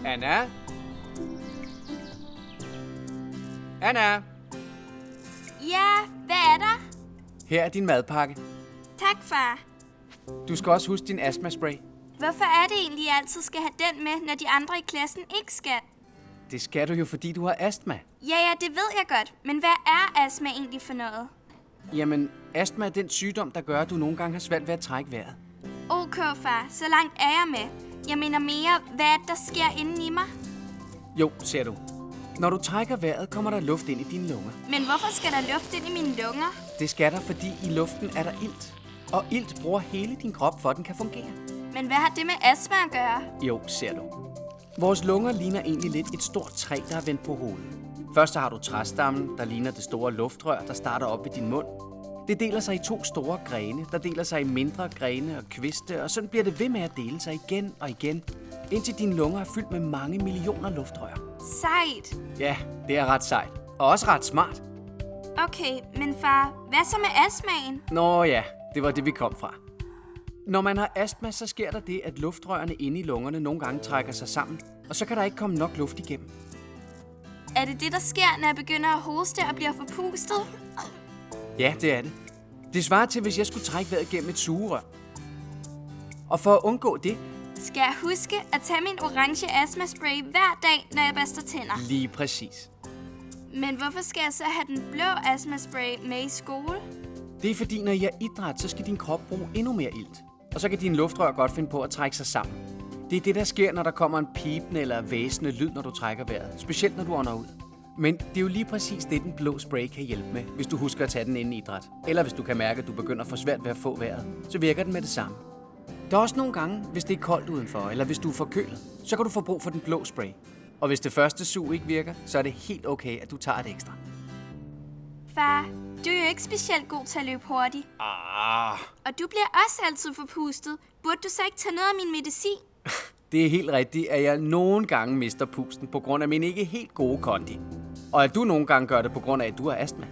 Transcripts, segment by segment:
Anna? Anna? Ja, hvad er der? Her er din madpakke. Tak, far. Du skal også huske din astmaspray. Hvorfor er det egentlig, jeg altid skal have den med, når de andre i klassen ikke skal? Det skal du jo, fordi du har astma. Ja, det ved jeg godt. Men hvad er astma egentlig for noget? Jamen, astma er den sygdom, der gør, at du nogle gange har svært ved at trække vejret. Okay, far. Så langt er jeg med. Jeg mener mere, hvad er det, der sker inden i mig? Jo, ser du. Når du trækker vejret, kommer der luft ind i dine lunger. Men hvorfor skal der luft ind i mine lunger? Det skal der, fordi i luften er der ilt. Og ilt bruger hele din krop, for at den kan fungere. Men hvad har det med astma at gøre? Jo, ser du. Vores lunger ligner egentlig lidt et stort træ, der er vendt på hovedet. Først så har du træstammen, der ligner det store luftrør, der starter op i din mund. Det deler sig i 2 store grene, der deler sig i mindre grene og kviste, og sådan bliver det ved med at dele sig igen og igen, indtil dine lunger er fyldt med mange millioner luftrør. Sejt. Ja, det er ret sejt. Og også ret smart. Okay, men far, hvad så med astmaen? Nå ja, det var det, vi kom fra. Når man har astma, så sker der det, at luftrørene inde i lungerne nogle gange trækker sig sammen, og så kan der ikke komme nok luft igennem. Er det det, der sker, når jeg begynder at hoste og bliver forpustet? Ja, det er det. Det svarer til, hvis jeg skulle trække vejret gennem et sugerør. Og for at undgå det, Skal jeg huske at tage min orange astmaspray hver dag, når jeg børster tænder? lige præcis. Men hvorfor skal jeg så have den blå astmaspray med i skole? Det er fordi, når I er idræt, så skal din krop bruge endnu mere ilt. Og så kan dine luftrør godt finde på at trække sig sammen. Det er det, der sker, når der kommer en pipende eller væsende lyd, når du trækker vejret. Specielt når du ånder ud. Men det er jo lige præcis det, den blå spray kan hjælpe med, hvis du husker at tage den inden idræt. Eller hvis du kan mærke, at du begynder at få svært ved at få vejret, så virker den med det samme. Der er også nogle gange, hvis det er koldt udenfor, eller hvis du er forkølet, så kan du få brug for den blå spray. Og hvis det første sug ikke virker, så er det helt okay, at du tager et ekstra. Far, du er jo ikke specielt god til at løbe hurtigt. Og du bliver også altid forpustet. Burde du så ikke tage noget af min medicin? Det er helt rigtigt, at jeg nogle gange mister pusten på grund af min ikke helt gode kondi. Og at du nogle gange gør det på grund af, at du har astma.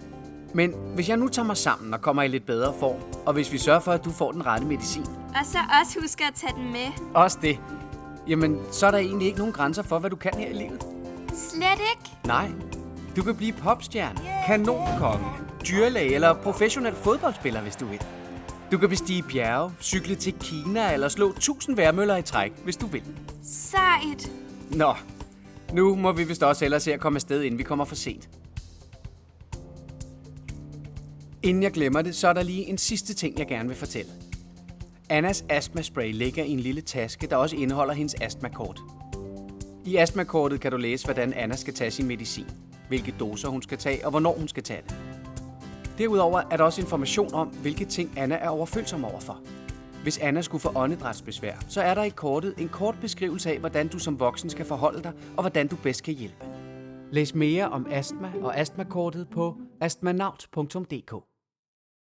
Men hvis jeg nu tager mig sammen og kommer i lidt bedre form, og hvis vi sørger for, at du får den rette medicin, Og så også huske at tage den med. også det, jamen så er der egentlig ikke nogen grænser for, hvad du kan her i livet. Slet ikke. Nej, du kan blive popstjerne, kanonkonge, dyrlæge eller professionel fodboldspiller, hvis du vil. Du kan bestige bjerge, cykle til Kina eller slå 1000 vejrmøller i træk, hvis du vil. Sejt. Nå, nu må vi vist også hellere se at komme afsted, inden vi kommer for sent. Inden jeg glemmer det, så er der lige en sidste ting, jeg gerne vil fortælle. Annas astmaspray ligger i en lille taske, der også indeholder hendes astmakort. I astmakortet kan du læse, hvordan Anna skal tage sin medicin, hvilke doser hun skal tage og hvornår hun skal tage det. Derudover er der også information om, hvilke ting Anna er overfølsom overfor. Hvis Anna skulle få åndedrætsbesvær, så er der i kortet en kort beskrivelse af, hvordan du som voksen skal forholde dig, og hvordan du bedst kan hjælpe. Læs mere om astma og astmakortet på astmanaut.dk.